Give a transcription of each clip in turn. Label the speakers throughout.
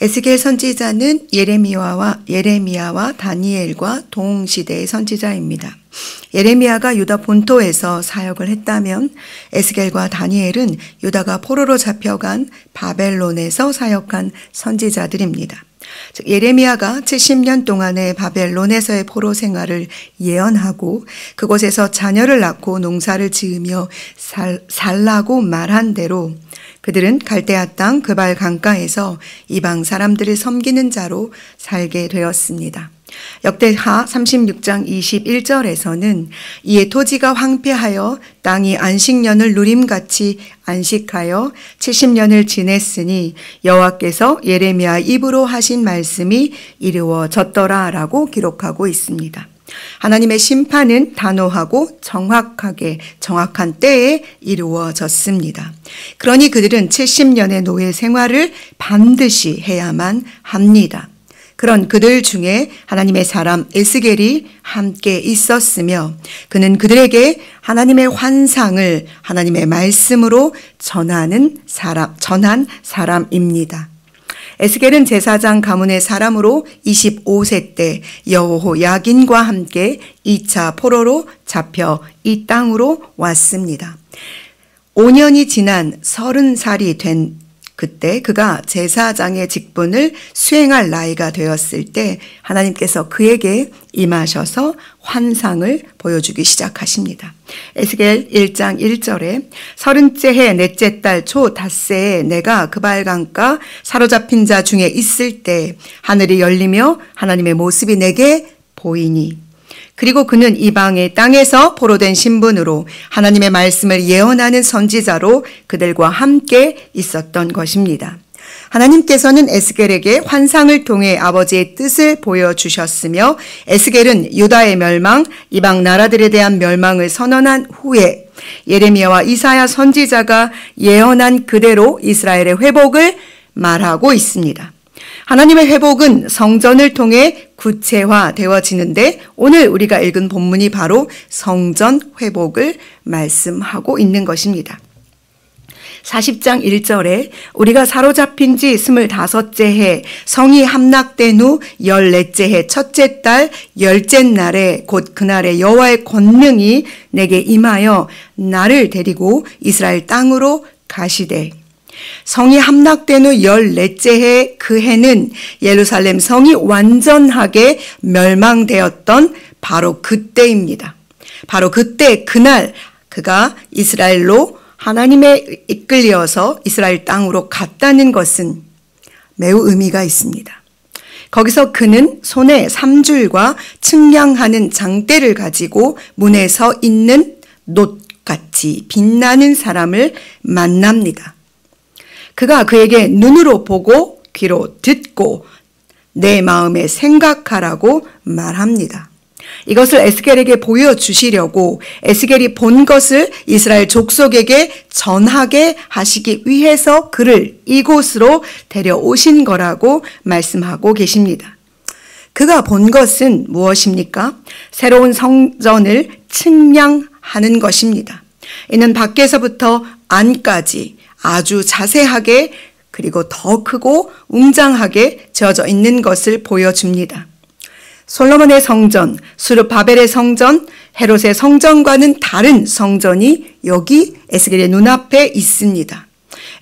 Speaker 1: 에스겔 선지자는 예레미야와 다니엘과 동시대의 선지자입니다. 예레미야가 유다 본토에서 사역을 했다면 에스겔과 다니엘은 유다가 포로로 잡혀간 바벨론에서 사역한 선지자들입니다. 즉 예레미야가 70년 동안의 바벨론에서의 포로 생활을 예언하고 그곳에서 자녀를 낳고 농사를 지으며 살라고 말한 대로 그들은 갈대아 땅 그발 강가에서 이방 사람들을 섬기는 자로 살게 되었습니다. 역대하 36장 21절에서는 이에 토지가 황폐하여 땅이 안식년을 누림같이 안식하여 70년을 지냈으니 여호와께서 예레미야 입으로 하신 말씀이 이루어졌더라 라고 기록하고 있습니다. 하나님의 심판은 단호하고 정확한 때에 이루어졌습니다. 그러니 그들은 70년의 노예 생활을 반드시 해야만 합니다. 그런 그들 중에 하나님의 사람 에스겔이 함께 있었으며 그는 그들에게 하나님의 환상을 하나님의 말씀으로 전한 사람입니다. 에스겔은 제사장 가문의 사람으로 25세 때 여호야긴과 함께 2차 포로로 잡혀 이 땅으로 왔습니다. 5년이 지난 30살이 된 그때 그가 제사장의 직분을 수행할 나이가 되었을 때 하나님께서 그에게 임하셔서 환상을 보여주기 시작하십니다. 에스겔 1장 1절에 30째 해 넷째 달 초 닷새에 내가 그발 강가 사로잡힌 자 중에 있을 때 하늘이 열리며 하나님의 모습이 내게 보이니 그리고 그는 이방의 땅에서 포로된 신분으로 하나님의 말씀을 예언하는 선지자로 그들과 함께 있었던 것입니다. 하나님께서는 에스겔에게 환상을 통해 아버지의 뜻을 보여주셨으며 에스겔은 유다의 멸망, 이방 나라들에 대한 멸망을 선언한 후에 예레미야와 이사야 선지자가 예언한 그대로 이스라엘의 회복을 말하고 있습니다. 하나님의 회복은 성전을 통해 구체화되어지는데 오늘 우리가 읽은 본문이 바로 성전 회복을 말씀하고 있는 것입니다. 40장 1절에 우리가 사로잡힌 지 25째 해 성이 함락된 후 14째 해 첫째 달 10째 날에 곧 그날에 여호와의 권능이 내게 임하여 나를 데리고 이스라엘 땅으로 가시되 성이 함락된 후 14째 해 그 해는 예루살렘 성이 완전하게 멸망되었던 바로 그때입니다. 바로 그때 그날 그가 이스라엘로 하나님의 이끌려서 이스라엘 땅으로 갔다는 것은 매우 의미가 있습니다. 거기서 그는 손에 3줄과 측량하는 장대를 가지고 문에 서 있는 놋같이 빛나는 사람을 만납니다. 그가 그에게 눈으로 보고 귀로 듣고 내 마음에 생각하라고 말합니다. 이것을 에스겔에게 보여주시려고 에스겔이 본 것을 이스라엘 족속에게 전하게 하시기 위해서 그를 이곳으로 데려오신 거라고 말씀하고 계십니다. 그가 본 것은 무엇입니까? 새로운 성전을 측량하는 것입니다. 이는 밖에서부터 안까지 아주 자세하게 그리고 더 크고 웅장하게 지어져 있는 것을 보여줍니다. 솔로몬의 성전, 스룹바벨의 성전, 헤롯의 성전과는 다른 성전이 여기 에스겔의 눈앞에 있습니다.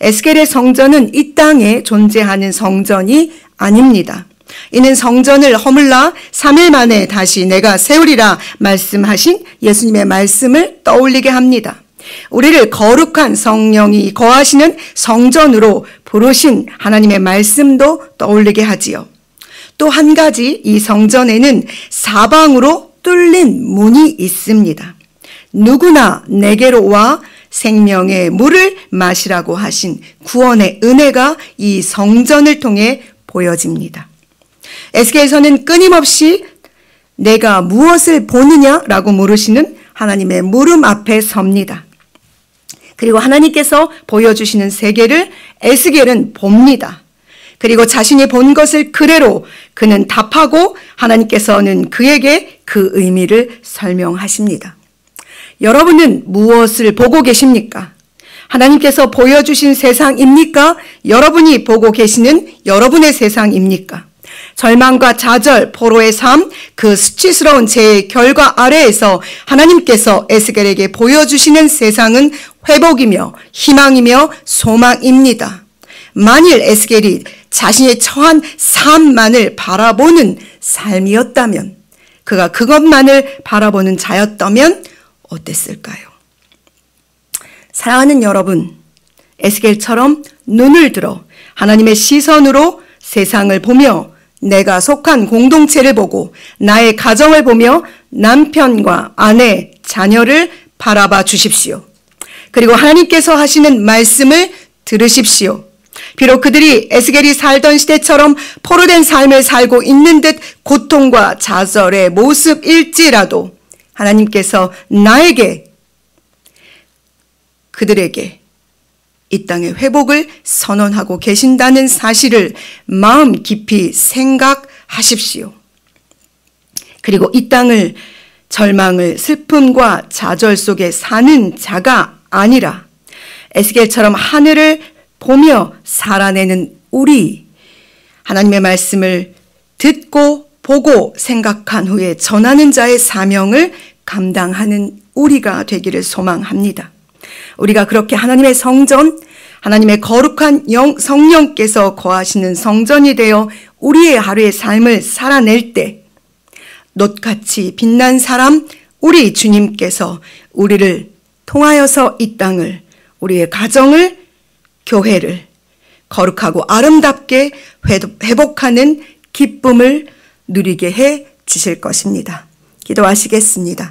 Speaker 1: 에스겔의 성전은 이 땅에 존재하는 성전이 아닙니다. 이는 성전을 허물라 3일 만에 다시 내가 세우리라 말씀하신 예수님의 말씀을 떠올리게 합니다. 우리를 거룩한 성령이 거하시는 성전으로 부르신 하나님의 말씀도 떠올리게 하지요. 또 한 가지 이 성전에는 사방으로 뚫린 문이 있습니다. 누구나 내게로 와 생명의 물을 마시라고 하신 구원의 은혜가 이 성전을 통해 보여집니다. 에스겔서는 끊임없이 내가 무엇을 보느냐라고 물으시는 하나님의 물음 앞에 섭니다. 그리고 하나님께서 보여주시는 세계를 에스겔은 봅니다. 그리고 자신이 본 것을 그대로 그는 답하고 하나님께서는 그에게 그 의미를 설명하십니다. 여러분은 무엇을 보고 계십니까? 하나님께서 보여주신 세상입니까? 여러분이 보고 계시는 여러분의 세상입니까? 절망과 좌절, 포로의 삶, 그 수치스러운 죄의 결과 아래에서 하나님께서 에스겔에게 보여주시는 세상은 회복이며 희망이며 소망입니다. 만일 에스겔이 자신의 처한 삶만을 바라보는 삶이었다면, 그가 그것만을 바라보는 자였다면 어땠을까요? 사랑하는 여러분, 에스겔처럼 눈을 들어 하나님의 시선으로 세상을 보며 내가 속한 공동체를 보고 나의 가정을 보며 남편과 아내, 자녀를 바라봐 주십시오. 그리고 하나님께서 하시는 말씀을 들으십시오. 비록 그들이 에스겔이 살던 시대처럼 포로된 삶을 살고 있는 듯 고통과 좌절의 모습일지라도 하나님께서 나에게, 그들에게 이 땅의 회복을 선언하고 계신다는 사실을 마음 깊이 생각하십시오. 그리고 이 땅을 절망을 슬픔과 좌절 속에 사는 자가 아니라 에스겔처럼 하늘을 보며 살아내는 우리, 하나님의 말씀을 듣고 보고 생각한 후에 전하는 자의 사명을 감당하는 우리가 되기를 소망합니다. 우리가 그렇게 하나님의 성전, 하나님의 거룩한 성령께서 거하시는 성전이 되어 우리의 하루의 삶을 살아낼 때 놋같이 빛난 사람, 우리 주님께서 우리를 통하여서 이 땅을, 우리의 가정을, 교회를 거룩하고 아름답게 회복하는 기쁨을 누리게 해 주실 것입니다. 기도하시겠습니다.